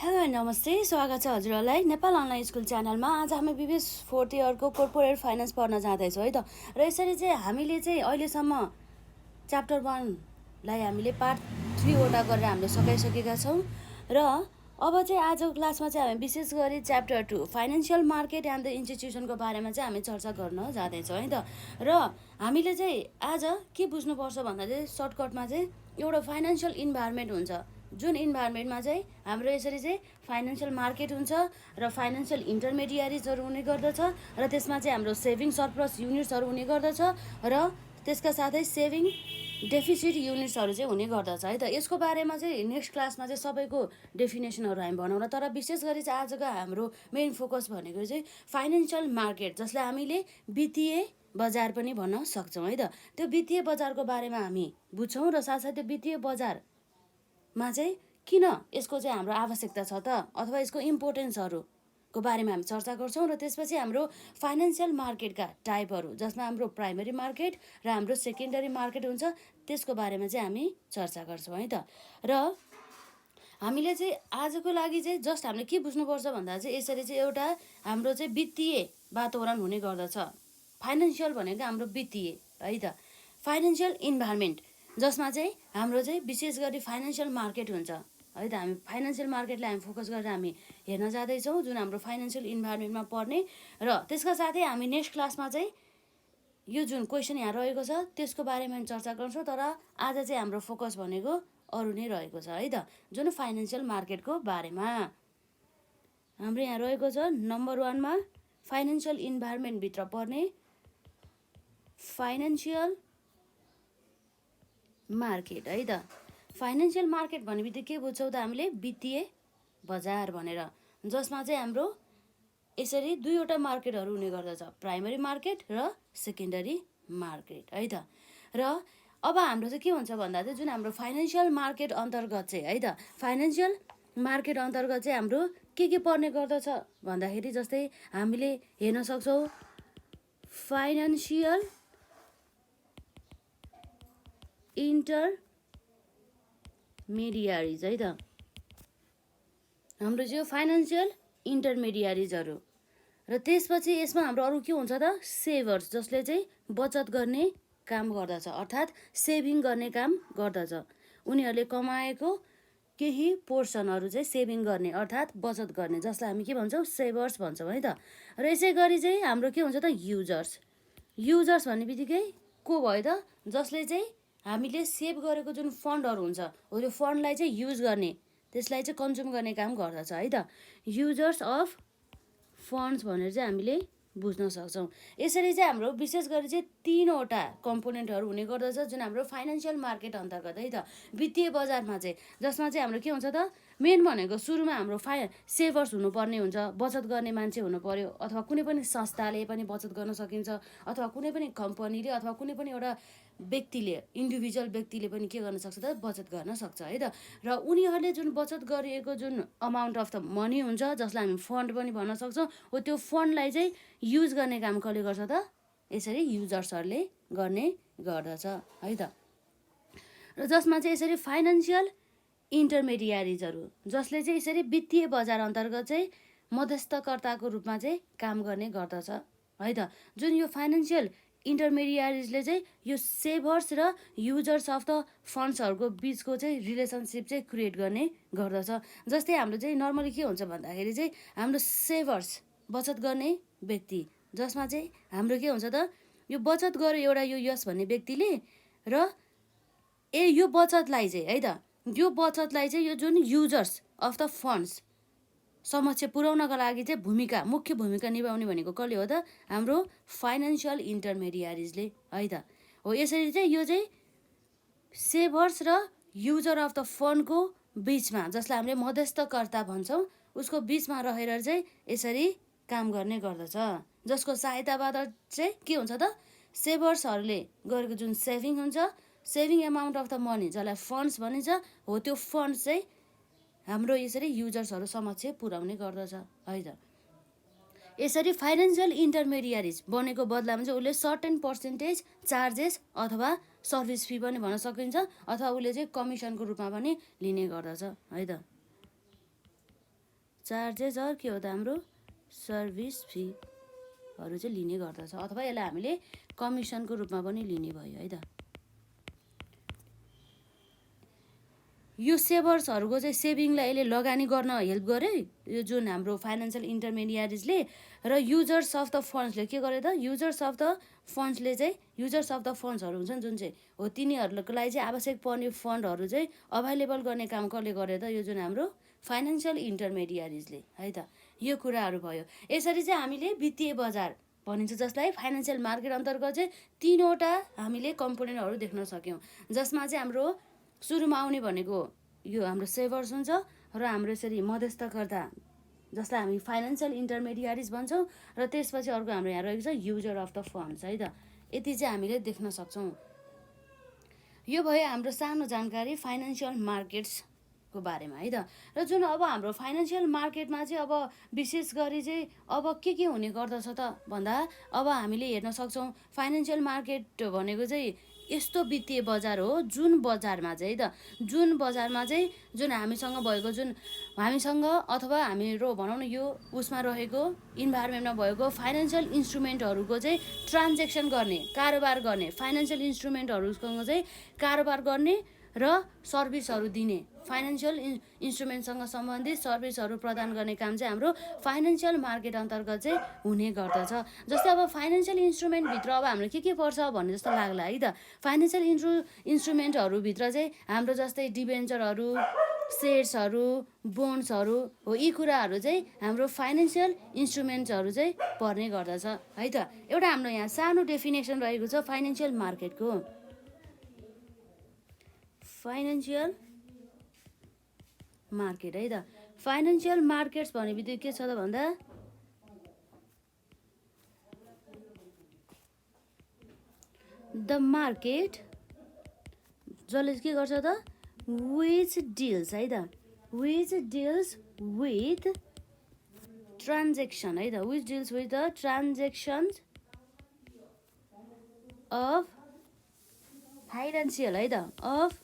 Hello नमस्ते, स्वागत छ हजुरहरूलाई नेपाल अनलाइन स्कुल च्यानलमा। आज हामी बिबिएस 4th इयरको कर्पोरेट फाइनेन्स पढ्न जाँदैछौँ है त। र यसरी चाहिँ हामीले चाहिँ अहिलेसम्म च्याप्टर 1लाई हामीले पार्ट 3वटा गरेर हामीले सकाइसकेका छौँ। र अब चाहिँ आजको क्लासमा चाहिँ हामी विशेष गरी chapter 2 financial market and the इन्स्टिट्युसनको बारेमा चाहिँ हामी चर्चा गर्न जाँदैछौँ है त। र हामीले चाहिँ आज के बुझ्नुपर्छ भन्दा चाहिँ सर्टकटमा चाहिँ एउटा फाइनेन्सियल इन्भाइरोमेन्ट हुन्छ, जुन इन्भाइरोमेन्टमा चाहिँ हाम्रो यसरी चाहिँ फाइनेन्सियल मार्केट हुन्छ र फाइनेन्सियल इन्टरमिडियरिजहरू हुने गर्दछ र त्यसमा चाहिँ हाम्रो सेभिङ सरप्लस युनिट्सहरू हुने गर्दछ र त्यसका साथै सेभिङ डेफिसिट युनिट्सहरू चाहिँ हुने गर्दछ है त। यसको बारेमा चाहिँ नेक्स्ट क्लासमा चाहिँ सबैको डेफिनेसनहरू हामी बनाउला, तर विशेष गरी चाहिँ आजको हाम्रो मेन फोकस भनेको चाहिँ फाइनेन्सियल मार्केट, जसलाई हामीले वित्तीय बजार पनि भन्न सक्छौँ है त। त्यो वित्तीय बजारको बारेमा हामी बुझ्छौँ र साथसाथै वित्तीय बजारमा चाहिँ किन यसको चाहिँ हाम्रो आवश्यकता छ त, अथवा यसको इम्पोर्टेन्सहरूको बारेमा हामी चर्चा गर्छौँ। र त्यसपछि हाम्रो फाइनेन्सियल मार्केटका टाइपहरू, जसमा हाम्रो प्राइमरी मार्केट र हाम्रो सेकेन्डरी मार्केट हुन्छ, त्यसको बारेमा चाहिँ हामी चर्चा गर्छौँ है त। र हामीले चाहिँ आजको लागि चाहिँ जस्ट हामीले के बुझ्नुपर्छ भन्दा चाहिँ यसरी चाहिँ एउटा हाम्रो चाहिँ वित्तीय वातावरण हुने गर्दछ। फाइनेन्सियल भनेको हाम्रो वित्तीय है त, फाइनेन्सियल इन्भाइरोमेन्ट, जसमा चाहिँ हाम्रो चाहिँ विशेष गरी फाइनेन्सियल मार्केट हुन्छ है त। हामी फाइनेन्सियल मार्केटलाई हामी फोकस गरेर हामी हेर्न जाँदैछौँ, जुन हाम्रो फाइनेन्सियल इन्भाइरोमेन्टमा पर्ने। र त्यसका साथै हामी नेक्स्ट क्लासमा चाहिँ यो जुन क्वेसन यहाँ रहेको छ त्यसको बारेमा चर्चा गर्छौँ, तर आज चाहिँ हाम्रो फोकस भनेको अरू नै रहेको छ है त, जुन फाइनेन्सियल मार्केटको बारेमा। हाम्रो यहाँ रहेको छ नम्बर 1मा फाइनेन्सियल इन्भाइरोमेन्टभित्र पर्ने फाइनेन्सियल मार्केट है त। फाइनेन्सियल मार्केट भन्ने बित्तिकै के बुझ्छौँ त हामीले, वित्तीय बजार भनेर, जसमा चाहिँ हाम्रो यसरी दुईवटा मार्केटहरू हुने गर्दछ, प्राइमरी मार्केट र सेकेन्डरी मार्केट है त। र अब हाम्रो चाहिँ के हुन्छ भन्दा चाहिँ जुन हाम्रो फाइनेन्सियल मार्केट अन्तर्गत चाहिँ है त, फाइनेन्सियल मार्केट अन्तर्गत चाहिँ हाम्रो के पर्ने गर्दछ भन्दाखेरि, जस्तै हामीले हेर्न सक्छौँ फाइनेन्सियल इन्टरमिडियरिज है त। हाम्रो चाहिँ फाइनेन्सियल इन्टरमिडियरिजहरू, र त्यसपछि यसमा हाम्रो अरू के हुन्छ त, सेभर्स, जसले चाहिँ बचत गर्ने काम गर्दछ, अर्थात् सेभिङ गर्ने काम गर्दछ। उनीहरूले कमाएको केही पोर्सनहरू चाहिँ सेभिङ गर्ने अर्थात् बचत गर्ने, जसलाई हामी के भन्छौँ, सेभर्स भन्छौँ है त। र यसै गरी चाहिँ हाम्रो के हुन्छ त, युजर्स। युजर्स भन्ने बित्तिकै को भयो त, जसले चाहिँ हामीले सेभ गरेको जुन फन्डहरू हुन्छ हो त्यो फन्डलाई चाहिँ युज गर्ने, त्यसलाई चाहिँ कन्ज्युम गर्ने काम गर्दछ है त। युजर्स अफ फन्ड्स भनेर चाहिँ हामीले बुझ्न सक्छौँ। यसरी चाहिँ हाम्रो विशेष गरी चाहिँ 3वटा कम्पोनेन्टहरू हुने गर्दछ जुन हाम्रो फाइनेन्सियल मार्केट अन्तर्गत है त, वित्तीय बजारमा चाहिँ, जसमा चाहिँ हाम्रो के हुन्छ त, मेन भनेको सुरुमा हाम्रो सेभर्स हुनुपर्ने हुन्छ, बचत गर्ने मान्छे हुनु पर्यो, अथवा कुनै पनि संस्थाले पनि बचत गर्न सकिन्छ, अथवा कुनै पनि कम्पनीले अथवा कुनै पनि एउटा व्यक्तिले, इन्डिभिजुअल व्यक्तिले पनि के गर्न सक्छ त, बचत गर्न सक्छ है त। र उनीहरूले जुन बचत गरिएको जुन अमाउन्ट अफ द मनी हुन्छ, जसलाई हामी फन्ड पनि भन्न सक्छौँ, हो त्यो फन्डलाई चाहिँ युज गर्ने काम कसले गर्छ त, यसरी युजर्सहरूले गर्ने गर्दछ है त। र जसमा चाहिँ यसरी फाइनेन्सियल इन्टरमिडियरिजहरू, जसले चाहिँ यसरी वित्तीय बजार अन्तर्गत चाहिँ मध्यस्थकर्ताको रूपमा चाहिँ काम गर्ने गर्दछ है त। जुन यो फाइनेन्सियल इन्टरमिडियरिजले चाहिँ यो सेभर्स र युजर्स अफ द फन्ड्सहरूको बिचको चाहिँ रिलेसनसिप चाहिँ क्रिएट गर्ने गर्दछ। जस्तै हाम्रो चाहिँ नर्मली के हुन्छ भन्दाखेरि चाहिँ हाम्रो सेभर्स, बचत गर्ने व्यक्ति, जसमा चाहिँ हाम्रो के हुन्छ त, यो बचत गर्यो एउटा यो यस भन्ने व्यक्तिले, र यो बचतलाई चाहिँ है त, यो बचतलाई चाहिँ यो जुन युजर्स अफ द फन्ड्स समक्ष पुर्याउनका लागि चाहिँ मुख्य भूमिका निभाउने भनेको कसले हो त, हाम्रो फाइनेन्सियल इन्टरमिडियरिजले है त। हो यसरी चाहिँ यो चाहिँ सेभर्स र युजर अफ द फन्डको बिचमा, जसलाई हामीले मध्यस्थकर्ता भन्छौँ, उसको बिचमा रहेर चाहिँ यसरी काम गर्ने गर्दछ, जसको सहायताबाट चाहिँ के हुन्छ त, सेभर्सहरूले गरेको जुन सेभिङ हुन्छ, saving amount of the money, जसलाई फन्ड्स भनिन्छ, हो त्यो फन्ड चाहिँ हाम्रो यसरी युजर्सहरू समक्ष पुर्याउने गर्दछ है त। यसरी फाइनेन्सियल इन्टरमिडियरिज बनेको बदलामा चाहिँ उसले सर्टेन पर्सेन्टेज चार्जेस अथवा सर्भिस फी पनि भन्न सकिन्छ, अथवा उसले चाहिँ कमिसनको रूपमा पनि लिने गर्दछ है त। चार्जेस अर के हो त हाम्रो सर्भिस फीहरू चाहिँ लिने गर्दछ, अथवा यसलाई हामीले कमिसनको रूपमा पनि लिने भयो है त। यो सेभर्सहरूको चाहिँ सेभिङलाई यसले लगानी गर्न हेल्प गर्यो, यो जुन हाम्रो फाइनेन्सियल इन्टरमेडिएरिजले। र युजर्स अफ द फन्ड्सले के गर्यो त, युजर्स अफ द फन्ड्सले चाहिँ युजर्स अफ द फन्ड्सहरू हुन्छ नि जुन चाहिँ हो, तिनीहरूको लागि चाहिँ आवश्यक पर्ने फन्डहरू चाहिँ अभाइलेबल गर्ने काम कसले गर्यो त, यो जुन हाम्रो फाइनेन्सियल इन्टरमेडिएरिजले है त। यो कुराहरू भयो। यसरी चाहिँ हामीले वित्तीय बजार भनिन्छ, जसलाई फाइनेन्सियल मार्केट अन्तर्गत चाहिँ 3वटा हामीले कम्पोनेन्टहरू देख्न सक्यौँ, जसमा चाहिँ हाम्रो सुरुमा आउने भनेको यो हाम्रो सेभर्स हुन्छ, र हाम्रो यसरी मध्यस्थकर्ता जसलाई हामी फाइनेन्सियल इन्टरमेडिएरिज भन्छौँ, र त्यसपछि अर्को हाम्रो यहाँ रहेको छ युजर अफ द फन्ड्स है त। यति चाहिँ हामीले देख्न सक्छौँ। यो भयो हाम्रो सानो जानकारी फाइनेन्सियल मार्केट्सको बारेमा है त। र जुन अब हाम्रो फाइनेन्सियल मार्केटमा चाहिँ अब विशेष गरी चाहिँ अब के हुने गर्दछ त भन्दा, अब हामीले हेर्न सक्छौँ फाइनेन्सियल मार्केट भनेको चाहिँ यस्तो वित्तीय बजार हो जुन बजारमा चाहिँ त, जुन बजारमा चाहिँ जुन हामीसँग भएको जुन हामीसँग अथवा हाम्रो भनौँ न यो उसमा रहेको इन्भाइरोमेन्टमा भएको फाइनेन्सियल इन्स्ट्रुमेन्टहरूको चाहिँ ट्रान्जेक्सन गर्ने, कारोबार गर्ने, फाइनेन्सियल इन्स्ट्रुमेन्टहरूसँग चाहिँ कारोबार गर्ने र सर्भिसहरू दिने, फाइनेन्सियल इन्स्ट्रुमेन्टसँग सम्बन्धित सर्भिसहरू प्रदान गर्ने काम चाहिँ हाम्रो फाइनेन्सियल मार्केट अन्तर्गत चाहिँ हुने गर्दछ। जस्तै अब फाइनेन्सियल इन्स्ट्रुमेन्टभित्र अब हाम्रो के पर्छ भन्ने जस्तो लाग्ला है त। फाइनेन्सियल इन्स्ट्रुमेन्टहरूभित्र चाहिँ हाम्रो जस्तै डिबेन्चरहरू, सेयर्सहरू, बोन्ड्सहरू हो, यी कुराहरू चाहिँ हाम्रो फाइनेन्सियल इन्स्ट्रुमेन्ट्सहरू चाहिँ पर्ने गर्दछ है त। एउटा हाम्रो यहाँ सानो डेफिनेसन रहेको छ फाइनेन्सियल मार्केटको। फाइनेन्सियल मार्केट है त। फाइनेन्सियल मार्केट्स भन्ने बित्तिकै के छ त भन्दा, द मार्केट जसले के गर्छ त, विच डिल्स है त, विच डिल्स विथ ट्रान्जेक्सन है त, which deals with the transactions of financial है त, अफ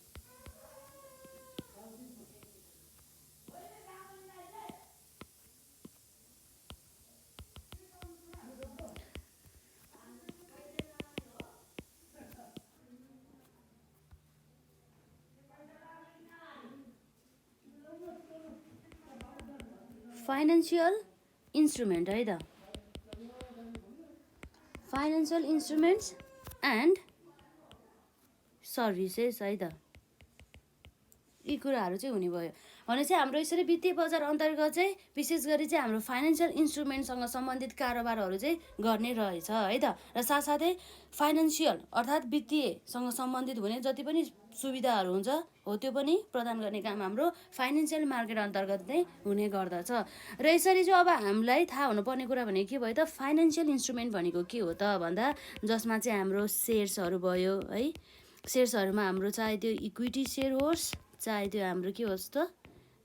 फाइनेन्सियल इन्स्ट्रुमेन्ट है त, फाइनेन्सियल इन्स्ट्रुमेन्ट्स एन्ड सर्भिसेस है त। यी कुराहरू चाहिँ हुने भयो भने चाहिँ हाम्रो यसरी वित्तीय बजार अन्तर्गत चाहिँ विशेष गरी चाहिँ हाम्रो फाइनेन्सियल इन्स्ट्रुमेन्टसँग सम्बन्धित कारोबारहरू चाहिँ गर्ने रहेछ है त। र साथसाथै फाइनेन्सियल अर्थात् वित्तीयसँग सम्बन्धित हुने जति पनि सुविधाहरू हुन्छ हो, त्यो पनि प्रदान गर्ने काम हाम्रो फाइनेन्सियल मार्केट अन्तर्गत नै हुने गर्दछ। र यसरी चाहिँ अब हामीलाई थाहा हुनुपर्ने कुरा भनेको के भयो त, फाइनेन्सियल इन्स्ट्रुमेन्ट भनेको के हो त भन्दा, जसमा चाहिँ हाम्रो सेयर्सहरू भयो है, सेयर्सहरूमा हाम्रो चाहे त्यो इक्विटी सेयर होस्, चाहे त्यो हाम्रो के होस् त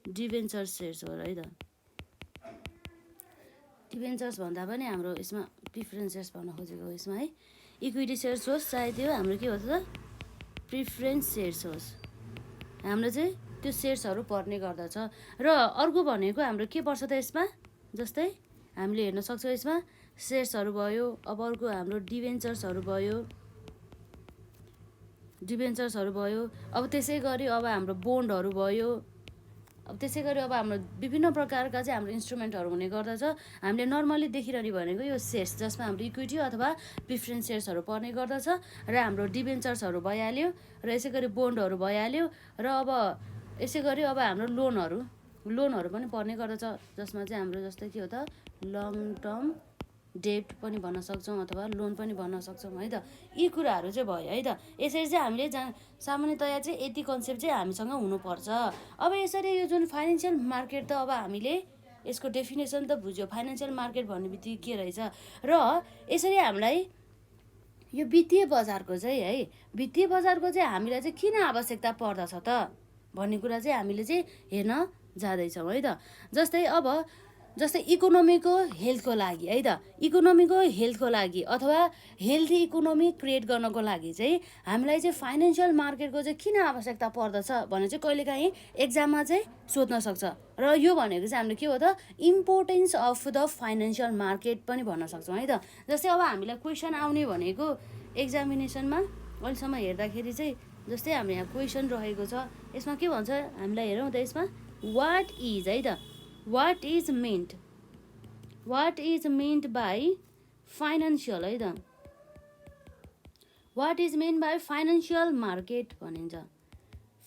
डिभेन्चर सेयर्स हो है त। डिभेन्चर्स भन्दा पनि हाम्रो यसमा प्रिफरेन्स सेयर्स भन्न खोजेको हो यसमा है। इक्विटी सेयर्स होस्, चाहे त्यो हाम्रो के होस् त प्रिफरेन्स सेयर्स होस्, हाम्रो चाहिँ त्यो सेयर्सहरू पर्ने गर्दछ। र अर्को भनेको हाम्रो के पर्छ त यसमा, जस्तै हामीले हेर्न सक्छौँ यसमा सेयर्सहरू भयो, अब अर्को हाम्रो डिभेन्चर्सहरू भयो, अब त्यसै गरी अब हाम्रो बोन्डहरू भयो, अब त्यसै गरी अब हाम्रो विभिन्न प्रकारका चाहिँ हाम्रो इन्स्ट्रुमेन्टहरू हुने गर्दछ। हामीले नर्मली देखिरहने भनेको यो सेयर्स, जसमा हाम्रो इक्विटी अथवा प्रिफरेन्स सेयर्सहरू पर्ने गर्दछ, र हाम्रो डिभेन्चर्सहरू भइहाल्यो, र यसै गरी बोन्डहरू भइहाल्यो, र अब यसै गरी अब हाम्रो लोनहरू पनि पर्ने गर्दछ, जसमा चाहिँ हाम्रो जस्तै के हो त लङ टर्म डेब्ट पनि भन्न सक्छौँ अथवा लोन पनि भन्न सक्छौँ है त। यी कुराहरू चाहिँ भयो है त। यसरी चाहिँ हामीले सामान्यतया चाहिँ यति कन्सेप्ट चाहिँ हामीसँग हुनुपर्छ। अब यसरी यो जुन फाइनेन्सियल मार्केट त अब हामीले यसको डेफिनेसन त बुझ्यो, फाइनेन्सियल मार्केट भन्ने बित्तिकै के रहेछ, र यसरी हामीलाई यो वित्तीय बजारको चाहिँ है, वित्तीय बजारको चाहिँ हामीलाई चाहिँ किन आवश्यकता पर्दछ त भन्ने कुरा चाहिँ हामीले चाहिँ हेर्न जाँदैछौँ है त। जस्तै अब जस्तै इकोनोमीको हेल्थको लागि है त, इकोनोमीको हेल्थको लागि अथवा हेल्दी इकोनोमी क्रिएट गर्नको लागि चाहिँ हामीलाई चाहिँ फाइनेन्सियल मार्केटको चाहिँ किन आवश्यकता पर्दछ भने चाहिँ कहिलेकाहीँ एक्जाममा चाहिँ सोध्न सक्छ। र यो भनेको चाहिँ हामीले के हो त, importance of the financial market पनि भन्न सक्छौँ है त। जस्तै अब हामीलाई क्वेसन आउने भनेको एक्जामिनेसनमा अहिलेसम्म हेर्दाखेरि चाहिँ जस्तै हाम्रो यहाँ क्वेसन रहेको छ, यसमा के भन्छ हामीलाई हेरौँ त, यसमा वाट इज है त, what is meant by financial है त, what is meant by financial market भनिन्छ,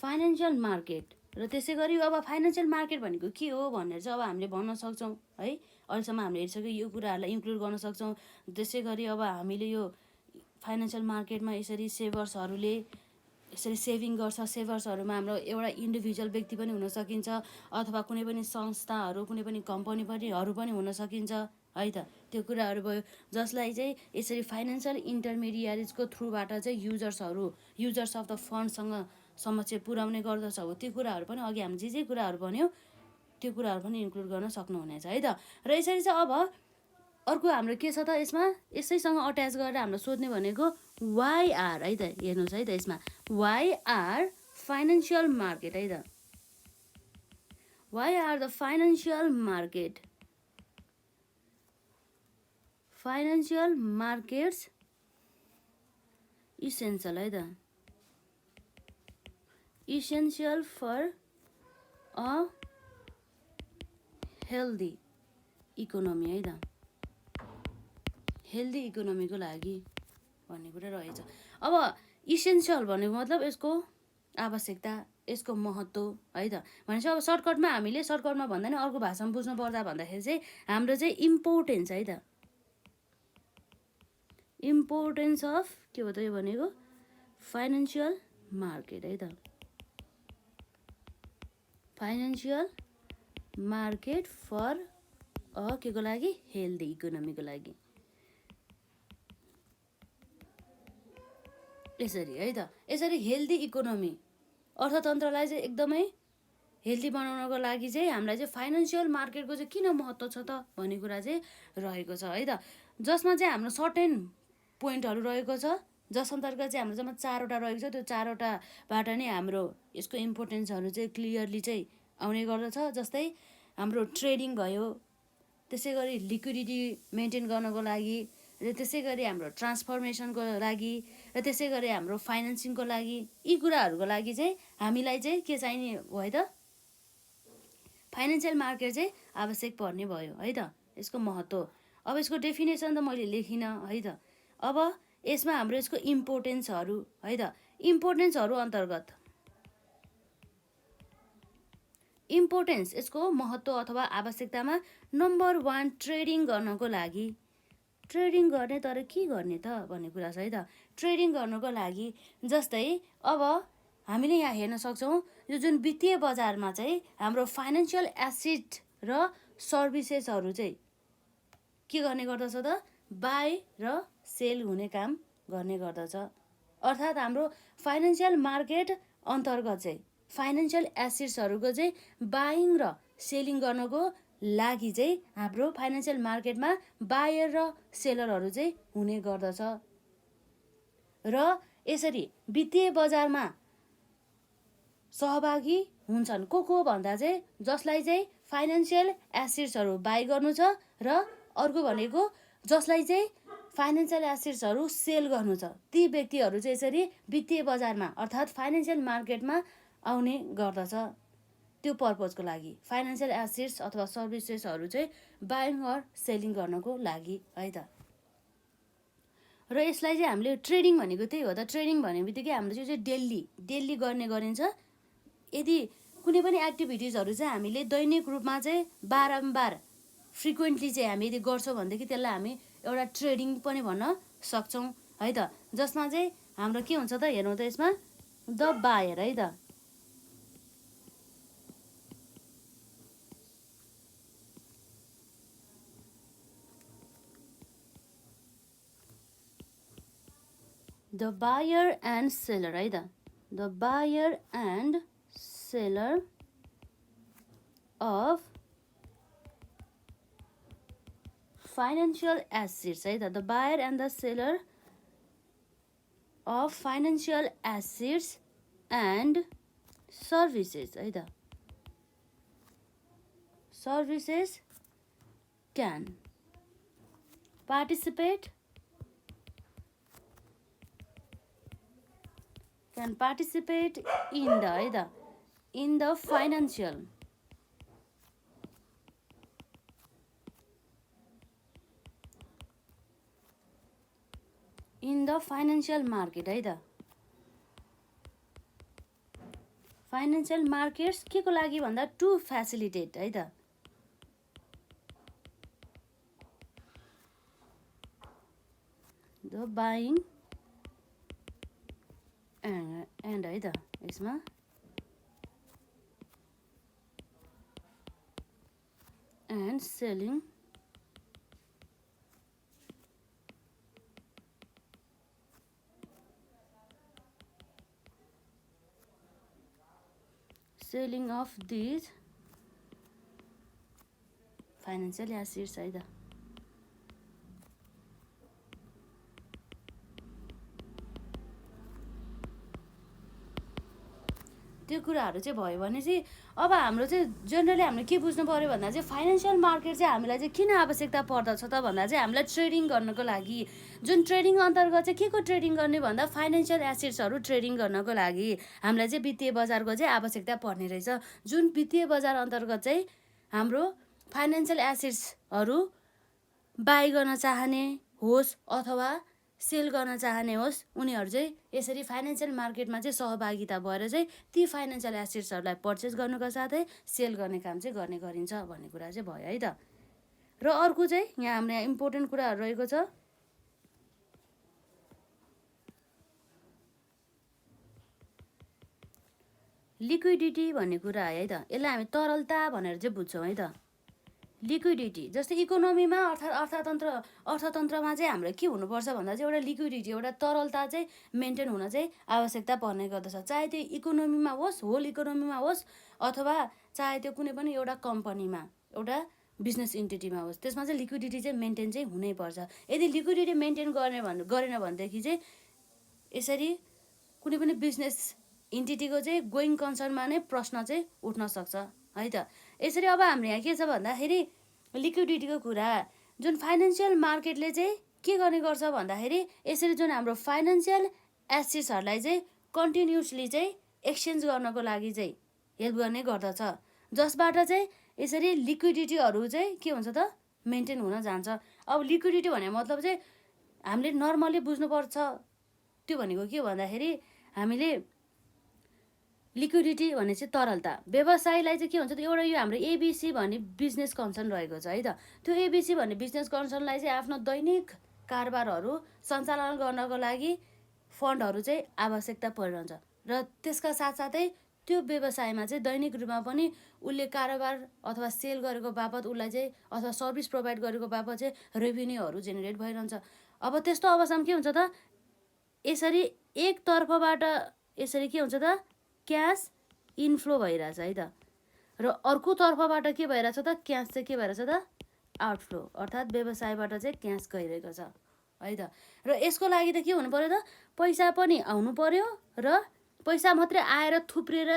फाइनेन्सियल मार्केट। र त्यसै गरी अब फाइनेन्सियल मार्केट भनेको के हो भनेर चाहिँ अब हामीले भन्न सक्छौँ है। अहिलेसम्म हामीले हेरिसक्यो, यो कुराहरूलाई इन्क्लुड गर्न सक्छौँ। त्यसै गरी अब हामीले यो फाइनेन्सियल मार्केटमा यसरी सेभर्सहरूले यसरी सेभिङ गर्छ, सेभर्सहरूमा हाम्रो एउटा इन्डिभिजुअल व्यक्ति पनि हुन सकिन्छ अथवा कुनै पनि संस्थाहरू, कुनै पनि कम्पनी पनि हुन सकिन्छ है त। त्यो कुराहरू भयो जसलाई चाहिँ यसरी फाइनेन्सियल इन्टरमिडियरिजको थ्रुबाट चाहिँ युजर्स अफ द फन्डसँग समस्या पुर्याउने गर्दछ हो। त्यो कुराहरू पनि अघि हामी जे कुराहरू भन्यो त्यो कुराहरू पनि इन्क्लुड गर्न सक्नुहुनेछ है त। र यसरी चाहिँ अब अर्को हाम्रो के छ त, यसमा यसैसँग अट्याच गरेर हाम्रो सोध्ने भनेको वाइ आर है त। हेर्नुहोस् है त, यसमा वाइ आर फाइनेन्सियल मार्केट है त, why are the financial market, financial markets essential है त, essential for a healthy economy है त, हेल्दी इकोनोमीको लागि भन्ने कुरा रहेछ। अब इसेन्सियल भनेको मतलब यसको आवश्यकता, यसको महत्त्व है त। भनेपछि अब सर्टकटमा भन्दा नि अर्को भाषामा बुझ्नु पर्दा भन्दाखेरि चाहिँ हाम्रो चाहिँ इम्पोर्टेन्स है त, इम्पोर्टेन्स अफ के हो त यो भनेको फाइनेन्सियल मार्केट है त, फाइनेन्सियल मार्केट फर के को लागि, हेल्दी इकोनोमीको लागि। यसरी है त, यसरी हेल्दी इकोनोमी अर्थतन्त्रलाई चाहिँ एकदमै हेल्दी बनाउनको लागि चाहिँ हामीलाई चाहिँ फाइनेन्सियल मार्केटको चाहिँ किन महत्त्व छ त भन्ने कुरा चाहिँ रहेको छ है त। जसमा चाहिँ हाम्रो सर्टेन पोइन्टहरू रहेको छ, जस अन्तर्गत चाहिँ हाम्रो जम्मा 4वटा रहेको छ। त्यो 4वटाबाट नै हाम्रो यसको इम्पोर्टेन्सहरू चाहिँ क्लियरली चाहिँ आउने गर्दछ। जस्तै हाम्रो ट्रेडिङ भयो, त्यसै गरी लिक्विडिटी मेन्टेन गर्नको लागि, र त्यसै गरी हाम्रो ट्रान्सफर्मेसनको लागि, र त्यसै गरी हाम्रो फाइनेन्सिङको लागि, यी कुराहरूको लागि चाहिँ हामीलाई चाहिँ के चाहिने भयो त, फाइनेन्सियल मार्केट चाहिँ आवश्यक पर्ने भयो है त। यसको महत्त्व अब यसको डेफिनेसन त मैले लेखिनँ है त। अब यसमा हाम्रो यसको इम्पोर्टेन्सहरू है त, इम्पोर्टेन्सहरू अन्तर्गत इम्पोर्टेन्स यसको महत्त्व अथवा आवश्यकतामा नम्बर 1 ट्रेडिङ गर्नको लागि, ट्रेडिङ गर्ने तर के गर्ने त भन्ने कुरा छ है त। ट्रेडिङ गर्नको लागि जस्तै अब हामीले यहाँ हेर्न सक्छौँ, यो जुन वित्तीय बजारमा चाहिँ हाम्रो फाइनेन्सियल एसेट र सर्भिसेसहरू चाहिँ के गर्ने गर्दछ त, बाई र सेल हुने काम गर्ने गर्दछ। अर्थात् हाम्रो फाइनेन्सियल मार्केट अन्तर्गत चाहिँ फाइनेन्सियल एसेट्सहरूको चाहिँ बाइङ र सेलिङ गर्नको लागि चाहिँ हाम्रो फाइनेन्सियल मार्केटमा बायर र सेलरहरू चाहिँ हुने गर्दछ। र यसरी वित्तीय बजारमा सहभागी हुन्छन् को भन्दा चाहिँ जसलाई चाहिँ फाइनेन्सियल एसेट्सहरू बाई गर्नु छ, र अर्को भनेको जसलाई चाहिँ फाइनेन्सियल एसेट्सहरू सेल गर्नु छ। ती व्यक्तिहरू चाहिँ यसरी वित्तीय बजारमा अर्थात् फाइनेन्सियल मार्केटमा आउने गर्दछ। त्यो पर्पजको लागि फाइनेन्सियल एसेट्स अथवा सर्भिसेसहरू चाहिँ बाइङ अर सेलिङ गर्नको लागि है त। र यसलाई चाहिँ हामीले ट्रेडिङ भनेको त्यही हो त। ट्रेडिङ भन्ने बित्तिकै हाम्रो चाहिँ डेली गर्ने गरिन्छ। यदि कुनै पनि एक्टिभिटिजहरू चाहिँ हामीले दैनिक रूपमा चाहिँ बारम्बार फ्रिक्वेन्टली चाहिँ हामी यदि गर्छौँ भनेदेखि त्यसलाई हामी एउटा ट्रेडिङ पनि भन्न सक्छौँ है त। जसमा चाहिँ हाम्रो के हुन्छ त, हेर्नु त यसमा द बायर है त, द बायर एन्ड सेलर है त, the buyer and seller of financial assets है त, the buyer and the seller of financial assets and services है त, services can participate in the है त, in the financial मार्केट है त। फाइनेन्सियल मार्केट्स के को लागि भन्दा टु फेसिलिटेट है त, द बाइङ एन्ड है त, यसमा and selling of these financial assets है त। त्यो कुराहरू चाहिँ भयो भने चाहिँ अब हाम्रो चाहिँ जेनरली हामीले के बुझ्नु पऱ्यो भन्दा चाहिँ फाइनेन्सियल मार्केट चाहिँ हामीलाई चाहिँ किन आवश्यकता पर्दछ त भन्दा चाहिँ हामीलाई ट्रेडिङ गर्नको लागि, जुन ट्रेडिङ अन्तर्गत चाहिँ के को ट्रेडिङ गर्ने भन्दा फाइनेन्सियल एसेट्सहरू ट्रेडिङ गर्नको लागि हामीलाई चाहिँ वित्तीय बजारको चाहिँ आवश्यकता पर्ने रहेछ। जुन वित्तीय बजार अन्तर्गत चाहिँ हाम्रो फाइनेन्सियल एसेट्सहरू बाई गर्न चाहने होस् अथवा सेल गर्न चाहने होस्, उनीहरू चाहिँ यसरी फाइनेन्सियल मार्केटमा चाहिँ सहभागिता भएर चाहिँ ती फाइनेन्सियल एसेट्सहरूलाई पर्चेस गर्नुको साथै सेल गर्ने काम चाहिँ गर्ने गरिन्छ भन्ने कुरा चाहिँ भयो है त। र अर्को चाहिँ यहाँ हाम्रो इम्पोर्टेन्ट कुराहरू रहेको छ, लिक्विडिटी भन्ने कुरा है त। यसलाई हामी तरलता भनेर चाहिँ बुझ्छौँ है त। लिक्विडिटी जस्तै इकोनोमीमा अर्थतन्त्रमा चाहिँ हाम्रो के हुनुपर्छ भन्दा चाहिँ एउटा लिक्विडिटी, एउटा तरलता चाहिँ मेन्टेन हुन चाहिँ आवश्यकता पर्ने गर्दछ। चाहे त्यो इकोनोमीमा होस्, होल इकोनोमीमा होस्, अथवा चाहे त्यो कुनै पनि एउटा कम्पनीमा, एउटा बिजनेस इन्टिटीमा होस्, त्यसमा चाहिँ लिक्विडिटी चाहिँ मेन्टेन चाहिँ हुनैपर्छ। यदि लिक्विडिटी मेन्टेन गरेन भनेदेखि चाहिँ यसरी कुनै पनि बिजनेस इन्टिटीको चाहिँ गोइङ कन्सर्नमा नै प्रश्न चाहिँ उठ्न सक्छ है त। यसरी अब हाम्रो यहाँ के छ भन्दाखेरि लिक्विडिटीको कुरा, जुन फाइनेन्सियल मार्केटले चाहिँ के गर्ने गर्छ भन्दाखेरि यसरी जुन हाम्रो फाइनेन्सियल एसेट्सहरूलाई चाहिँ कन्टिन्युसली चाहिँ एक्सचेन्ज गर्नको लागि चाहिँ हेल्प गर्ने गर्दछ, जसबाट चाहिँ यसरी लिक्विडिटीहरू चाहिँ के हुन्छ त, मेन्टेन हुन जान्छ। अब लिक्विडिटी भने मतलब चाहिँ हामीले नर्मली बुझ्नुपर्छ, त्यो भनेको के भन्दाखेरि हामीले लिक्विडिटी भने चाहिँ तरलता, व्यवसायलाई चाहिँ के हुन्छ त, एउटा यो हाम्रो एबिसी भन्ने बिजनेस कन्सर्न रहेको छ है त। त्यो एबिसी भन्ने बिजनेस कन्सर्नलाई चाहिँ आफ्नो दैनिक कारोबारहरू सञ्चालन गर्नको लागि फन्डहरू चाहिँ आवश्यकता परिरहन्छ र त्यसका साथसाथै त्यो व्यवसायमा चाहिँ दैनिक रूपमा पनि उसले कारोबार अथवा सेल गरेको बापत उसलाई चाहिँ अथवा सर्भिस प्रोभाइड गरेको बापत चाहिँ रेभेन्यूहरू जेनेरेट भइरहन्छ। अब त्यस्तो अवस्थामा के हुन्छ त, यसरी एक तर्फबाट यसरी के हुन्छ त, क्यास इन्फ्लो भइरहेछ है त, र अर्को तर्फबाट के भइरहेछ त, क्यास चाहिँ के भइरहेछ त, आउटफ्लो, अर्थात् व्यवसायबाट चाहिँ क्यास गइरहेको छ है त। र यसको लागि त के हुनु पर्यो त, पैसा पनि आउनु पर्यो, र पैसा मात्रै आएर थुप्रिएर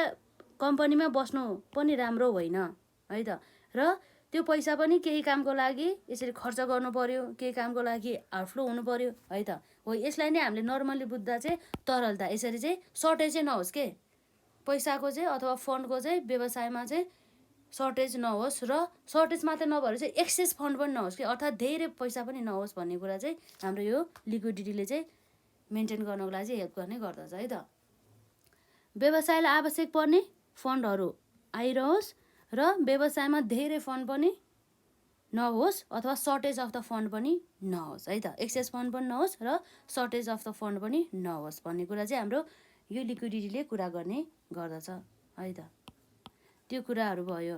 कम्पनीमा बस्नु पनि राम्रो होइन है त। र त्यो पैसा पनि केही कामको लागि यसरी खर्च गर्नु पर्यो, केही कामको लागि आउटफ्लो हुनु पर्यो है त। हो, यसलाई नै हामीले नर्मली बुझ्दा चाहिँ तरलता, यसरी चाहिँ सर्टेज चाहिँ नहोस् के, पैसाको चाहिँ अथवा फन्डको चाहिँ व्यवसायमा चाहिँ सर्टेज नहोस्, र सर्टेज मात्रै नभएर चाहिँ एक्सेस फन्ड पनि नहोस् कि, अर्थात् धेरै पैसा पनि नहोस् भन्ने कुरा चाहिँ हाम्रो यो लिक्विडिटीले चाहिँ मेन्टेन गर्नको लागि चाहिँ हेल्प गर्ने गर्दछ है त। व्यवसायलाई आवश्यक पर्ने फन्डहरू आइरहोस् र व्यवसायमा धेरै फन्ड पनि नहोस् अथवा सर्टेज अफ द फन्ड पनि नहोस् है त, एक्सेस फन्ड पनि नहोस् र सर्टेज अफ द फन्ड पनि नहोस् भन्ने कुरा चाहिँ हाम्रो यो लिक्विडिटीले कुरा गर्ने गर्दछ है त। त्यो कुराहरू भयो।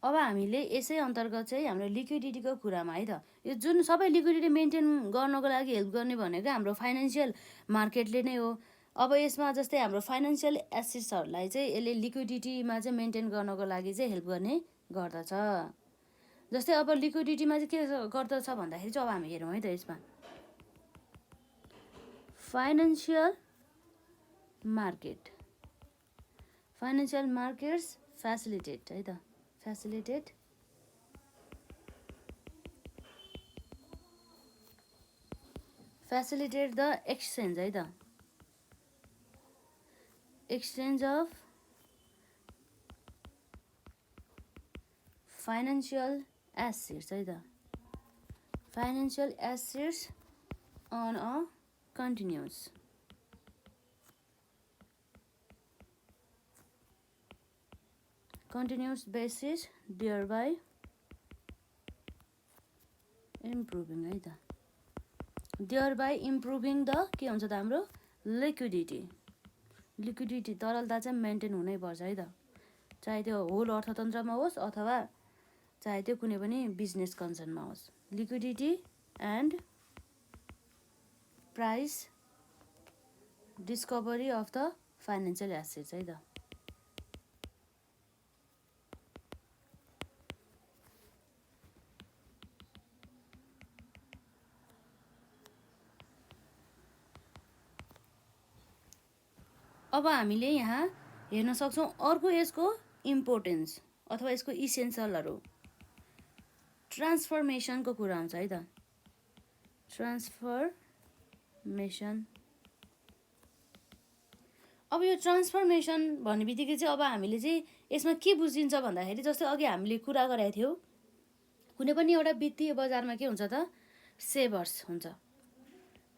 अब हामीले यसै अन्तर्गत चाहिँ हाम्रो लिक्विडिटीको कुरामा है त, यो जुन सबै लिक्विडिटी मेन्टेन गर्नको लागि हेल्प गर्ने भनेको हाम्रो फाइनेन्सियल मार्केटले नै हो। अब यसमा जस्तै हाम्रो फाइनेन्सियल एसेट्सहरूलाई चाहिँ यसले लिक्विडिटीमा चाहिँ मेन्टेन गर्नको लागि चाहिँ हेल्प गर्ने गर्दछ। जस्तै अब लिक्विडिटीमा चाहिँ के गर्दछ भन्दाखेरि चाहिँ अब हामी हेरौँ है त यसमा फाइनेन्सियल मार्केट्स फ्यासिलिटेट है त facilitate the exchange है त exchange of financial assets है त financial assets on a continuous basis thereby improving है त thereby improving the के हुन्छ त हाम्रो लिक्विडिटी तरलता चाहिँ मेन्टेन हुनै पर्छ है त चाहे त्यो होल अर्थतन्त्रमा होस् अथवा चाहे त्यो कुनै पनि बिजनेस कन्सर्नमा होस् liquidity and price discovery of the financial assets है त अब हामीले यहाँ हेर्न सक्छौँ अर्को यसको इम्पोर्टेन्स अथवा यसको इसेन्सियलहरू ट्रान्सफर्मेसनको कुरा हुन्छ है त ट्रान्सफर्मेसन अब यो ट्रान्सफर्मेसन भन्ने बित्तिकै चाहिँ अब हामीले चाहिँ यसमा के बुझिन्छ भन्दाखेरि जस्तै अघि हामीले कुरा गरेका थियौँ कुनै पनि एउटा वित्तीय बजारमा के हुन्छ त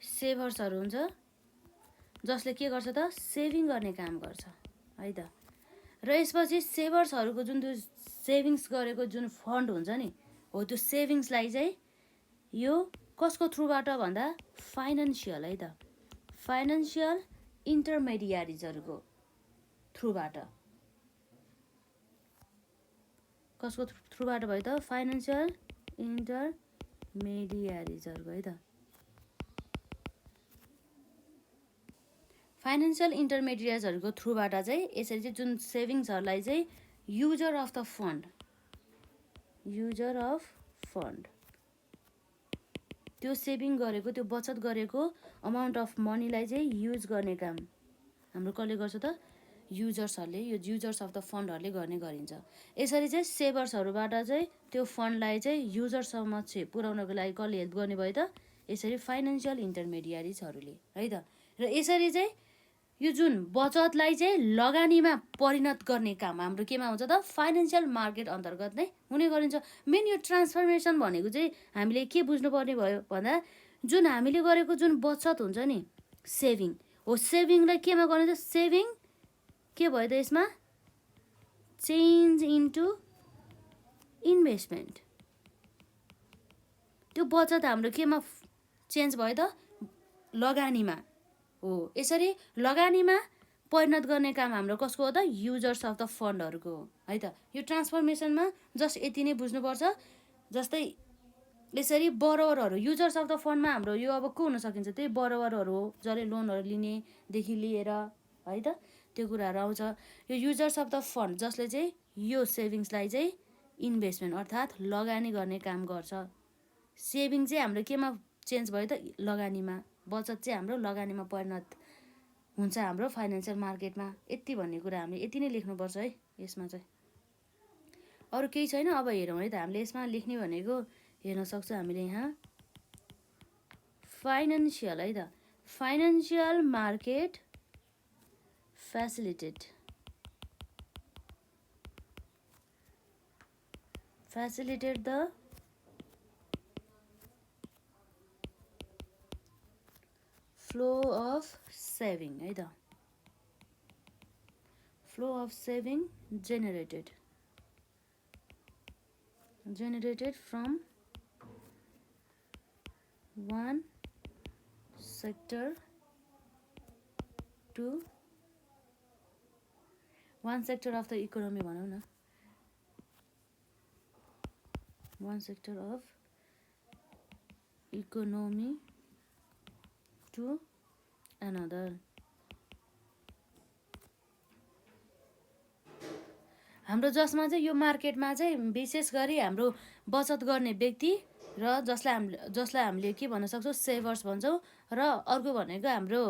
सेभर्सहरू हुन्छ जसले के गर्छ त सेभिङ गर्ने काम गर्छ है त र यसपछि सेभर्सहरूको जुन त्यो सेभिङ्स गरेको जुन फन्ड हुन्छ नि हो त्यो सेभिङ्सलाई चाहिँ यो कसको थ्रुबाट भन्दा फाइनेन्सियल है त फाइनेन्सियल इन्टरमेडियारिजहरूको थ्रुबाट कसको थ्रुबाट भयो त फाइनेन्सियल इन्टरमेडियारिजहरूको है त फाइनेन्सियल इन्टरमेडिएट्सहरूको थ्रुबाट चाहिँ यसरी चाहिँ जुन सेभिङ्सहरूलाई चाहिँ युजर अफ फन्ड त्यो सेभिङ गरेको त्यो बचत गरेको अमाउन्ट अफ मनीलाई चाहिँ युज गर्ने काम हाम्रो कसले गर्छ त युजर्सहरूले यो युजर्स अफ द फन्डहरूले गर्ने गरिन्छ यसरी चाहिँ सेभर्सहरूबाट चाहिँ त्यो फन्डलाई चाहिँ युजरसम्म चाहिँ पुर्याउनको लागि कसले हेल्प गर्ने भयो त यसरी फाइनेन्सियल इन्टरमेडिएट्सहरूले है त र यसरी चाहिँ यो जुन बचतलाई चाहिँ लगानीमा परिणत गर्ने काम हाम्रो केमा हुन्छ त फाइनेन्सियल मार्केट अन्तर्गत नै हुने गरिन्छ मेन यो ट्रान्सफर्मेसन भनेको चाहिँ हामीले के बुझ्नुपर्ने भयो भन्दा जुन हामीले गरेको जुन बचत हुन्छ नि सेभिङ हो सेभिङलाई केमा गर्ने त सेभिङ के भयो त यसमा चेन्ज इन्टु इन्भेस्टमेन्ट त्यो बचत हाम्रो केमा चेन्ज भयो त लगानीमा हो यसरी लगानीमा परिणत गर्ने काम हाम्रो कसको हो त युजर्स अफ द फन्डहरूको हो है त यो ट्रान्सफर्मेसनमा जस्ट यति नै बुझ्नुपर्छ जस्तै यसरी बरोवरहरू युजर्स अफ द फन्डमा हाम्रो यो अब को हुन सकिन्छ त्यही बरोवरहरू हो जसले लोनहरू लिनेदेखि लिएर है त त्यो कुराहरू आउँछ यो युजर्स अफ द फन्ड जसले चाहिँ यो सेभिङ्सलाई चाहिँ इन्भेस्टमेन्ट अर्थात् लगानी गर्ने काम गर्छ सेभिङ चाहिँ हाम्रो केमा चेन्ज भयो त लगानीमा बचत चाहिँ हाम्रो लगानीमा परिणत हुन्छ हाम्रो फाइनेन्सियल मार्केटमा यति भन्ने कुरा हामीले यति नै लेख्नुपर्छ है यसमा चाहिँ अरू केही छैन अब हेरौँ है त हामीले यसमा लेख्ने भनेको हेर्न सक्छौँ हामीले यहाँ फाइनेन्सियल है त financial market facilitate the flow of saving है त flow of saving generated from one sector to one sector of the economy भनौँ न one sector of economy to another हाम्रो जसमा चाहिँ यो मार्केटमा चाहिँ विशेष गरी हाम्रो बचत गर्ने व्यक्ति र जसलाई हामीले के भन्न सक्छौँ सेभर्स भन्छौँ र अर्को भनेको हाम्रो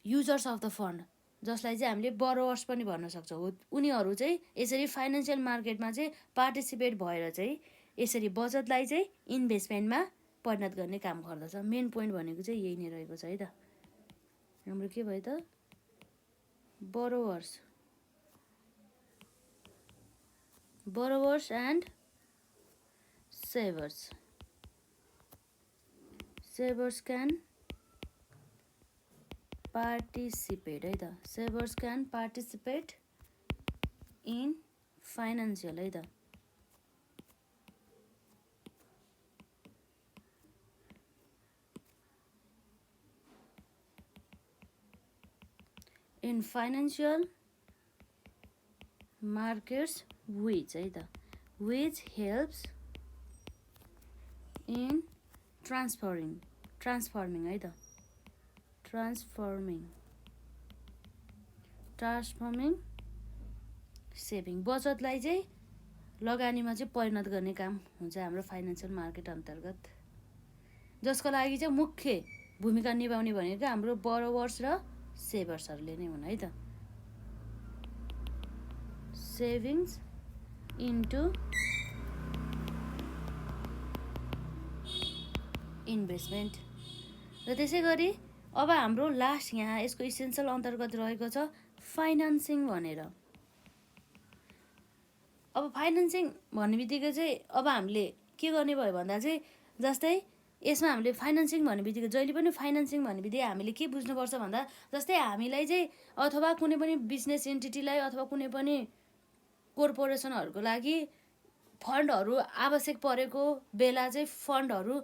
युजर्स अफ द फन्ड जसलाई चाहिँ हामीले बरोवर्स पनि भन्न सक्छौँ। उनीहरू चाहिँ यसरी फाइनेन्सियल मार्केटमा चाहिँ पार्टिसिपेट भएर चाहिँ यसरी बचतलाई चाहिँ इन्भेस्टमेन्टमा परिणत गर्ने काम गर्दछ। मेन पोइन्ट भनेको चाहिँ यही नै रहेको छ है त। हाम्रो के भयो त borrowers and savers can participate है त। savers can participate in financial है त। in financial markets which है त which helps in transforming है त transforming सेभिङ बचतलाई चाहिँ लगानीमा चाहिँ परिणत गर्ने काम हुन्छ हाम्रो फाइनेन्सियल मार्केट अन्तर्गत, जसको लागि चाहिँ मुख्य भूमिका निभाउने भनेको हाम्रो बरोवर्स र सेभर्सहरूले नै हुन् है त। Savings into investment. र त्यसै गरी अब हाम्रो लास्ट यहाँ यसको इसेन्सियल अन्तर्गत रहेको छ फाइनेन्सिङ भनेर। अब फाइनेन्सिङ भन्ने बित्तिकै चाहिँ अब हामीले के गर्ने भयो भन्दा चाहिँ जस्तै यसमा हामीले फाइनेन्सिङ भन्ने बित्तिकै जहिले पनि फाइनेन्सिङ भन्ने बित्तिकै हामीले के बुझ्नुपर्छ भन्दा जस्तै हामीलाई चाहिँ अथवा कुनै पनि बिजनेस एन्टिटीलाई अथवा कुनै पनि कोर्पोरेसनहरूको लागि फन्डहरू आवश्यक परेको बेला चाहिँ फन्डहरू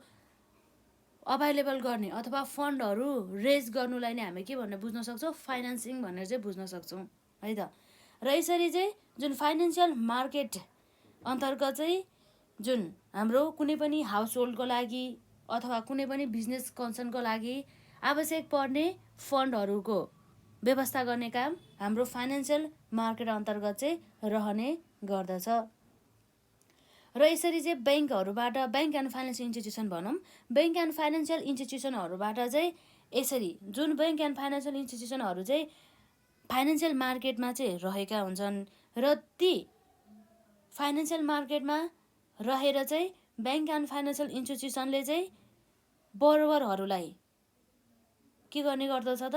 अभाइलेबल गर्ने अथवा फन्डहरू रेज गर्नुलाई नै हामी के भनेर बुझ्न सक्छौँ फाइनेन्सिङ भनेर चाहिँ बुझ्न सक्छौँ है त। र यसरी चाहिँ जुन फाइनेन्सियल मार्केट अन्तर्गत चाहिँ जुन हाम्रो कुनै पनि हाउस होल्डको लागि अथवा कुनै पनि बिजनेस कन्सर्नको लागि आवश्यक पर्ने फन्डहरूको व्यवस्था गर्ने काम हाम्रो फाइनेन्सियल मार्केट अन्तर्गत चाहिँ रहने गर्दछ। र यसरी चाहिँ ब्याङ्कहरूबाट ब्याङ्क एन्ड फाइनेन्सियल इन्स्टिट्युसन भनौँ, ब्याङ्क एन्ड फाइनेन्सियल इन्स्टिट्युसनहरूबाट चाहिँ यसरी जुन ब्याङ्क एन्ड फाइनेन्सियल इन्स्टिट्युसनहरू चाहिँ फाइनेन्सियल मार्केटमा चाहिँ रहेका हुन्छन् र ती फाइनेन्सियल मार्केटमा रहेर चाहिँ ब्याङ्क एन्ड फाइनेन्सियल इन्स्टिट्युसनले चाहिँ बरोवरहरूलाई के गर्ने गर्दछ त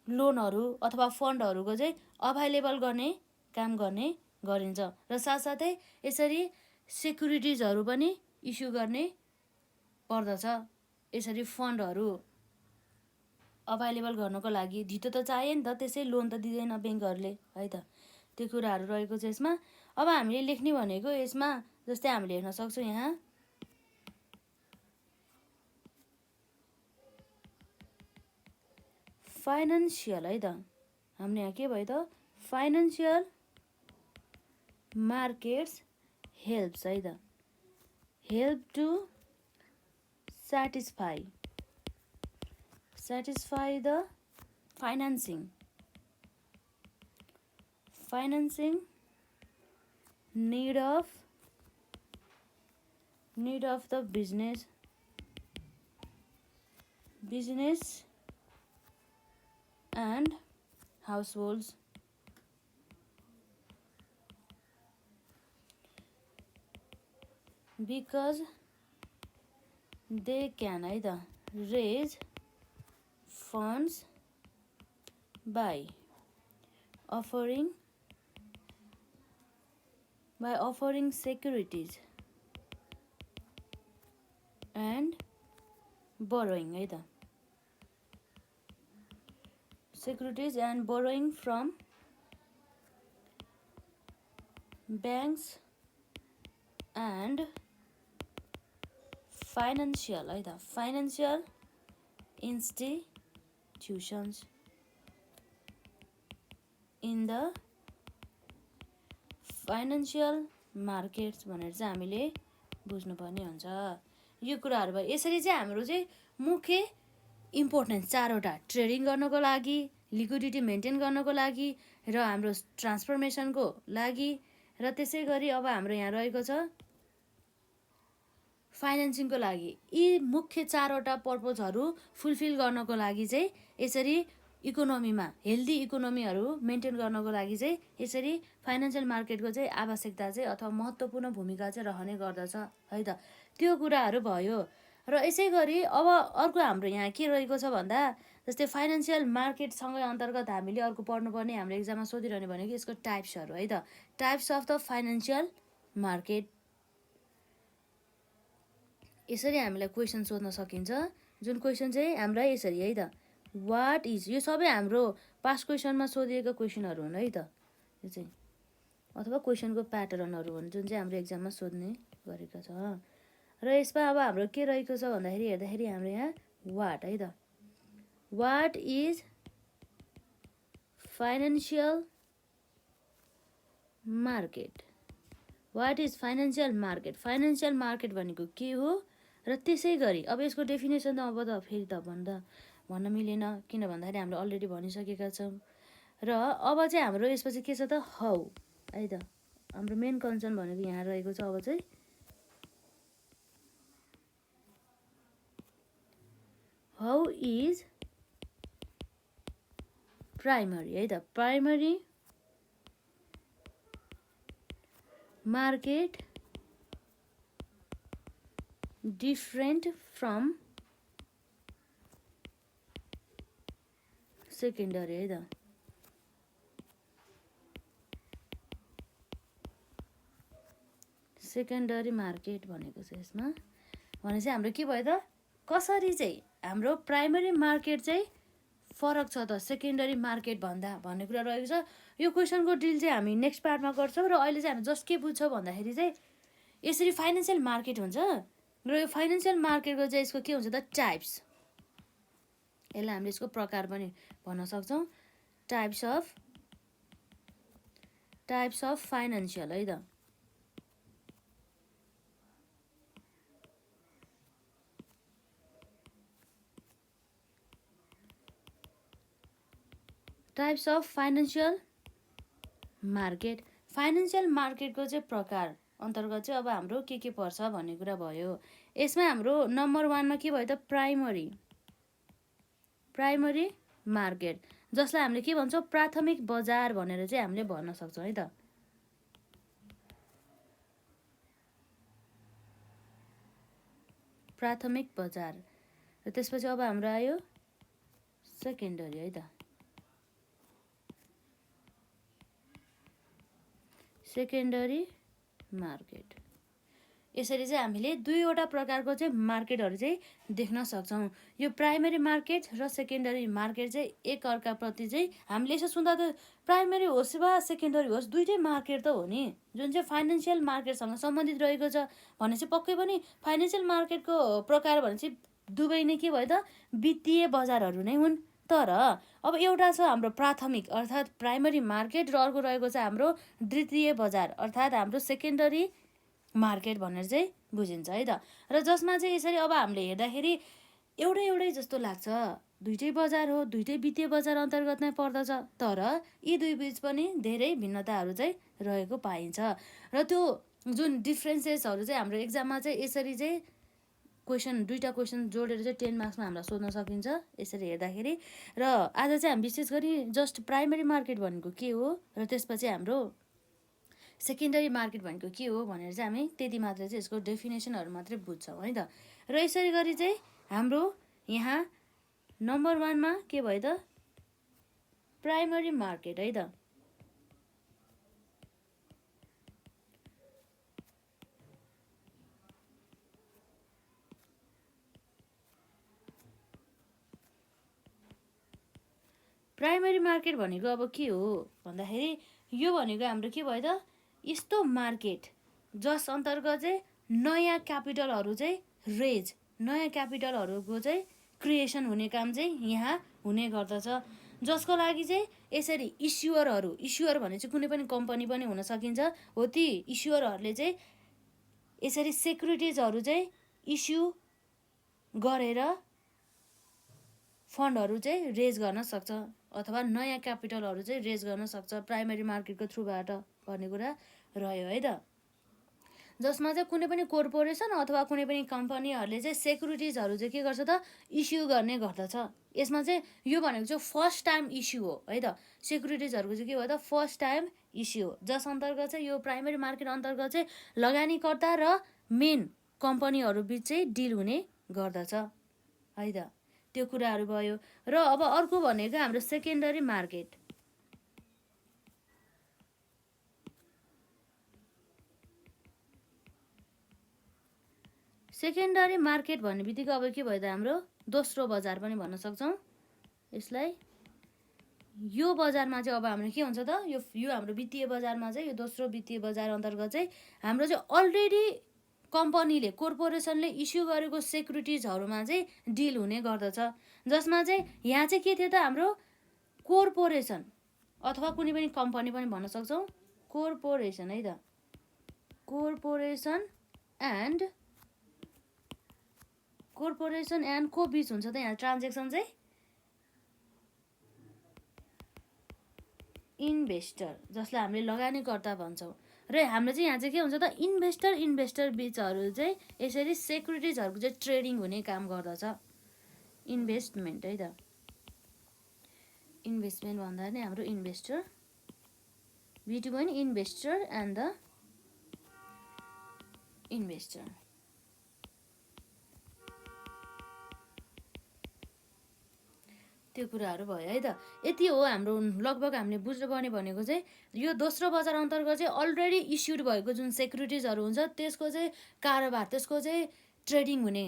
लोनहरू अथवा फन्डहरूको चाहिँ अभाइलेबल गर्ने काम गर्ने गरिन्छ। र साथसाथै यसरी सेक्युरिटिजहरू पनि इस्यु गर्ने पर्दछ। यसरी फन्डहरू अभाइलेबल गर्नको लागि धितो त चाहियो नि त, त्यसै लोन त दिँदैन ब्याङ्कहरूले है त। त्यो कुराहरू रहेको छ यसमा। अब हामीले लेख्ने भनेको यसमा जस्तै हामीले हेर्न सक्छौँ यहाँ फाइनेन्सियल है त। हामीले यहाँ के भयो त फाइनेन्सियल मार्केट्स हेल्प्स है त, help to satisfy the financing need of the business and households because they can either raise funds by offering securities and borrowing either securities and borrowing from banks and financial institutions in the financial markets भनेर चाहिँ हामीले बुझ्नुपर्ने हुन्छ। यो कुराहरू भयो। यसरी चाहिँ हाम्रो चाहिँ मुख्य इम्पोर्टेन्स चारवटा ट्रेडिङ गर्नको लागि, लिक्विडिटी मेन्टेन गर्नको लागि र हाम्रो ट्रान्सफर्मेसनको लागि र त्यसै गरी अब हाम्रो यहाँ रहेको छ फाइनेन्सिङको लागि। यी मुख्य 4वटा पर्पजहरू फुलफिल गर्नको लागि चाहिँ यसरी इकोनोमीमा हेल्दी इकोनोमीहरू मेन्टेन गर्नको लागि चाहिँ यसरी फाइनेन्सियल मार्केटको चाहिँ आवश्यकता चाहिँ अथवा महत्त्वपूर्ण भूमिका चाहिँ रहने गर्दछ है त। त्यो कुराहरू भयो। र यसै गरी अब अर्को हाम्रो यहाँ के रहेको छ भन्दा जस्तै फाइनेन्सियल मार्केटसँगै अन्तर्गत हामीले अर्को पढ्नुपर्ने हाम्रो एक्जाममा सोधिरहने भनेको यसको टाइप्सहरू है त। Types of the financial market. यसरी हामीलाई क्वेसन सोध्न सकिन्छ, जुन क्वेसन चाहिँ हामीलाई यसरी है त, वाट इज, यो सबै हाम्रो पास्ट क्वेसनमा सोधिएका क्वेसनहरू हुन् है त यो चाहिँ, अथवा क्वेसनको प्याटर्नहरू हुन् जुन चाहिँ हाम्रो एक्जाममा सोध्ने गरेको छ। र यसमा अब हाम्रो के रहेको छ भन्दाखेरि हेर्दाखेरि हाम्रो यहाँ वाट है त, what is financial market, what is financial market, financial market भनेको के हो। र त्यसै गरी अब यसको डेफिनेसन त अब त फेरि त भन्न मिलेन, किन भन्दाखेरि हामीले अलरेडी भनिसकेका छौँ। र अब चाहिँ हाम्रो यसपछि के छ त, हाउ है त, हाम्रो मेन कन्सर्न भनेको यहाँ रहेको छ अब चाहिँ हाउ इज प्राइमरी है त, primary market different from secondary है त। सेकेन्डरी मार्केट भनेको छ यसमा भने चाहिँ हाम्रो के भयो त, कसरी चाहिँ हाम्रो प्राइमरी मार्केट चाहिँ फरक छ त सेकेन्डरी मार्केट भन्दा भन्ने कुरा रहेको छ। यो क्वेसनको डिल चाहिँ हामी नेक्स्ट पार्टमा गर्छौँ। र अहिले चाहिँ हामी जस्ट के बुझ्छौँ भन्दाखेरि चाहिँ यसरी फाइनेन्सियल मार्केट हुन्छ र यो फाइनेन्सियल मार्केटको चाहिँ यसको के हुन्छ त, टाइप्स, यसलाई हामीले यसको प्रकार पनि भन्न सक्छौँ, टाइप्स अफ फाइनेन्सियल है त। Types of financial market, financial मार्केटको चाहिँ प्रकार अन्तर्गत चाहिँ अब हाम्रो के पर्छ भन्ने कुरा भयो। यसमा हाम्रो नम्बर 1मा के भयो त, प्राइमरी मार्केट, जसलाई हामीले के भन्छौँ, प्राथमिक बजार भनेर चाहिँ हामीले भन्न सक्छौँ है त। प्राथमिक बजार। र त्यसपछि अब हाम्रो आयो सेकेन्डरी है त, सेकेन्डरी मार्केट। यसरी चाहिँ हामीले 2वटा प्रकारको चाहिँ मार्केटहरू चाहिँ देख्न सक्छौँ। यो प्राइमरी मार्केट र सेकेन्डरी मार्केट चाहिँ एकअर्काप्रति चाहिँ हामीले यसो सुन्दा त प्राइमरी होस् वा सेकेन्डरी होस् दुइटै मार्केट त हो नि, जुन चाहिँ फाइनेन्सियल मार्केटसँग सम्बन्धित रहेको छ भने चाहिँ पक्कै पनि फाइनेन्सियल मार्केटको प्रकार भने चाहिँ दुवै नै के भयो त, वित्तीय बजारहरू नै हुन्। तर अब एउटा छ हाम्रो प्राथमिक अर्थात् प्राइमरी मार्केट र अर्को रहेको छ हाम्रो द्वितीय बजार अर्थात् हाम्रो सेकेन्डरी मार्केट भनेर चाहिँ बुझिन्छ है त। र जसमा चाहिँ यसरी अब हामीले हेर्दाखेरि एउटै जस्तो लाग्छ, दुइटै बजार हो, दुइटै वित्तीय बजार अन्तर्गत नै पर्दछ, तर यी दुई बीच पनि धेरै भिन्नताहरू चाहिँ रहेको पाइन्छ। र त्यो जुन डिफ्रेन्सेसहरू चाहिँ हाम्रो एक्जाममा चाहिँ यसरी चाहिँ दुईवटा क्वेसन जोडेर चाहिँ 10 मार्क्समा हामीलाई सोध्न सकिन्छ यसरी हेर्दाखेरि। र आज चाहिँ हामी विशेष गरी जस्ट प्राइमरी मार्केट भनेको के हो र त्यसपछि हाम्रो सेकेन्डरी मार्केट भनेको के हो भनेर चाहिँ हामी त्यति मात्र चाहिँ यसको डेफिनेसनहरू मात्रै बुझ्छौँ है त। र यसरी गरी चाहिँ हाम्रो यहाँ नम्बर 1मा के भयो त, प्राइमरी मार्केट है त। प्राइमरी मार्केट भनेको अब के हो भन्दाखेरि यो भनेको हाम्रो के भयो त, यस्तो मार्केट जस अन्तर्गत चाहिँ नयाँ क्यापिटलहरू चाहिँ रेज, नयाँ क्यापिटलहरूको चाहिँ क्रिएसन हुने काम चाहिँ यहाँ हुने गर्दछ, जसको लागि चाहिँ यसरी इस्युअर भने चाहिँ कुनै पनि कम्पनी पनि हुन सकिन्छ हो, ती इस्युअरहरूले चाहिँ यसरी सेक्युरिटिजहरू चाहिँ इस्यु गरेर फन्डहरू चाहिँ रेज गर्न सक्छ अथवा नयाँ क्यापिटलहरू चाहिँ रेज गर्न सक्छ प्राइमेरी मार्केटको थ्रुबाट भन्ने कुरा रह्यो है त। जसमा चाहिँ कुनै पनि कोर्पोरेसन अथवा कुनै पनि कम्पनीहरूले चाहिँ सेक्युरिटिजहरू चाहिँ के गर्छ त इस्यु गर्ने गर्दछ। यसमा चाहिँ यो भनेको चाहिँ फर्स्ट टाइम इस्यु हो है त। सेक्युरिटिजहरूको चाहिँ के भयो त फर्स्ट टाइम इस्यु हो, जस अन्तर्गत चाहिँ यो प्राइमेरी मार्केट अन्तर्गत चाहिँ लगानीकर्ता र मेन कम्पनीहरू बिच चाहिँ डिल हुने गर्दछ है त। त्यो कुराहरू भयो। र अब अर्को भनेको हाम्रो सेकेन्डरी मार्केट। सेकेन्डरी मार्केट भन्ने बित्तिकै अब के भयो त हाम्रो दोस्रो बजार पनि भन्न सक्छौँ यसलाई। यो बजारमा चाहिँ अब हाम्रो के हुन्छ त यो हाम्रो वित्तीय बजारमा चाहिँ यो दोस्रो वित्तीय बजार अन्तर्गत चाहिँ हाम्रो चाहिँ अलरेडी कम्पनीले कोर्पोरेसनले इस्यु गरेको सेक्युरिटिजहरूमा चाहिँ डिल हुने गर्दछ। जसमा चाहिँ यहाँ चाहिँ के थियो त हाम्रो कोर्पोरेसन अथवा कुनै पनि कम्पनी पनि भन्न सक्छौँ कोर्पोरेसन है त। कोर्पोरेसन एन्ड को बिच हुन्छ त यहाँ ट्रान्जेक्सन चाहिँ इन्भेस्टर जसलाई हामीले लगानीकर्ता भन्छौँ। र हाम्रो चाहिँ यहाँ चाहिँ के हुन्छ त इन्भेस्टर बिचहरू चाहिँ यसरी सेक्युरिटिजहरूको चाहिँ ट्रेडिङ हुने काम गर्दछ। इन्भेस्टमेन्ट है त। इन्भेस्टमेन्ट भन्दा नि हाम्रो investor between investor and the investor. त्यो कुराहरू भयो है त। यति हो हाम्रो लगभग हामीले बुझ्नुपर्ने भनेको चाहिँ यो दोस्रो बजार अन्तर्गत चाहिँ अलरेडी इस्युड भएको जुन सेक्युरिटिजहरू हुन्छ त्यसको चाहिँ कारोबार त्यसको चाहिँ ट्रेडिङ हुने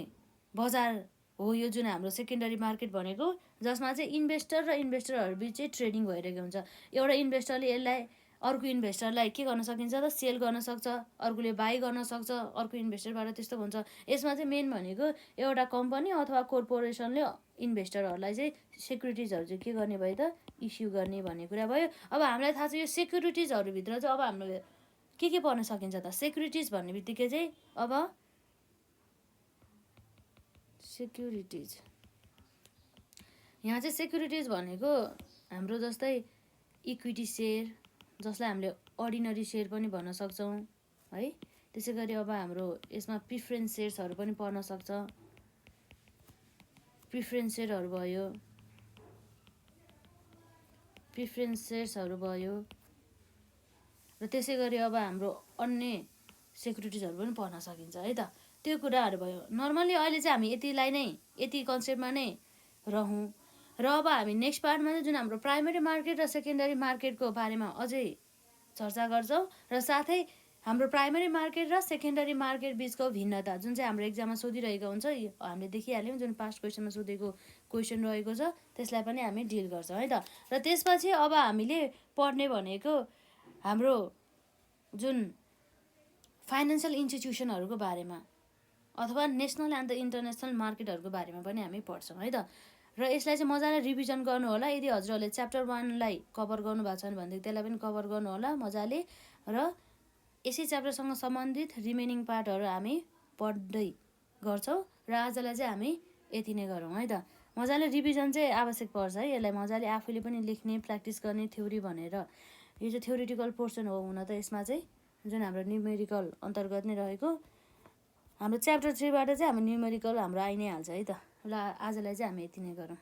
बजार हो यो जुन हाम्रो सेकेन्डरी मार्केट भनेको। जसमा चाहिँ इन्भेस्टर र इन्भेस्टरहरू बिच चाहिँ ट्रेडिङ भइरहेको हुन्छ। एउटा इन्भेस्टरले यसलाई अर्को इन्भेस्टरलाई के गर्न सकिन्छ त सेल गर्न सक्छ, अर्कोले बाई गर्न सक्छ अर्को इन्भेस्टरबाट त्यस्तो हुन्छ। यसमा चाहिँ मेन भनेको एउटा कम्पनी अथवा कोर्पोरेसनले इन्भेस्टरहरूलाई चाहिँ सेक्युरिटिजहरू चाहिँ के गर्ने भयो त इस्यु गर्ने भन्ने कुरा भयो। अब हामीलाई थाहा छ यो सेक्युरिटिजहरूभित्र चाहिँ अब हाम्रो के पर्न सकिन्छ त सेक्युरिटिज भन्ने बित्तिकै चाहिँ अब सेक्युरिटिज यहाँ चाहिँ सेक्युरिटिज भनेको हाम्रो जस्तै इक्विटी सेयर जसलाई हामीले अर्डिनरी सेयर पनि भन्न सक्छौँ है। त्यसै गरी अब हाम्रो यसमा प्रिफरेन्स सेयर्सहरू पनि पर्न सक्छ। प्रिफरेन्स सेयरहरू भयो र त्यसै गरी अब हाम्रो अन्य सेक्युरिटिजहरू पनि पर्न सकिन्छ है त। त्यो कुराहरू भयो। नर्मली अहिले चाहिँ हामी यति कन्सेप्टमा नै रहौँ। र अब हामी नेक्स्ट पार्टमा चाहिँ जुन हाम्रो प्राइमेरी मार्केट र सेकेन्डरी मार्केटको बारेमा अझै चर्चा गर्छौँ। र साथै हाम्रो प्राइमेरी मार्केट र सेकेन्डरी मार्केट बिचको भिन्नता जुन चाहिँ हाम्रो एक्जाममा सोधिरहेको हुन्छ हामीले देखिहाल्यौँ जुन पास्ट क्वेसनमा सोधेको क्वेसन रहेको छ त्यसलाई पनि हामी डिल गर्छौँ है त। र त्यसपछि अब हामीले पढ्ने भनेको हाम्रो जुन फाइनेन्सियल इन्स्टिट्युसनहरूको बारेमा अथवा नेसनल एन्ड द इन्टरनेसनल मार्केटहरूको बारेमा पनि हामी पढ्छौँ है त। र यसलाई चाहिँ मजाले रिभिजन गर्नु होला। यदि हजुरहरूले च्याप्टर 1लाई कभर गर्नुभएको छ भनेदेखि त्यसलाई पनि कभर गर्नु होला मजाले। र यसै च्याप्टरसँग सम्बन्धित रिमेनिङ पार्टहरू हामी पढ्दै गर्छौँ। र आजलाई चाहिँ हामी यति नै गरौँ है त। मजाले रिभिजन चाहिँ आवश्यक पर्छ है। यसलाई मजाले आफूले पनि लेख्ने प्र्याक्टिस गर्ने थ्योरी भनेर यो चाहिँ थ्योरिटिकल पोर्सन हो हुन त। यसमा चाहिँ जुन हाम्रो न्युमेरिकल अन्तर्गत नै रहेको हाम्रो च्याप्टर 3बाट चाहिँ हाम्रो न्युमेरिकल हाम्रो आइ नै हाल्छ है त। ल आजलाई चाहिँ हामी यति नै गरौँ।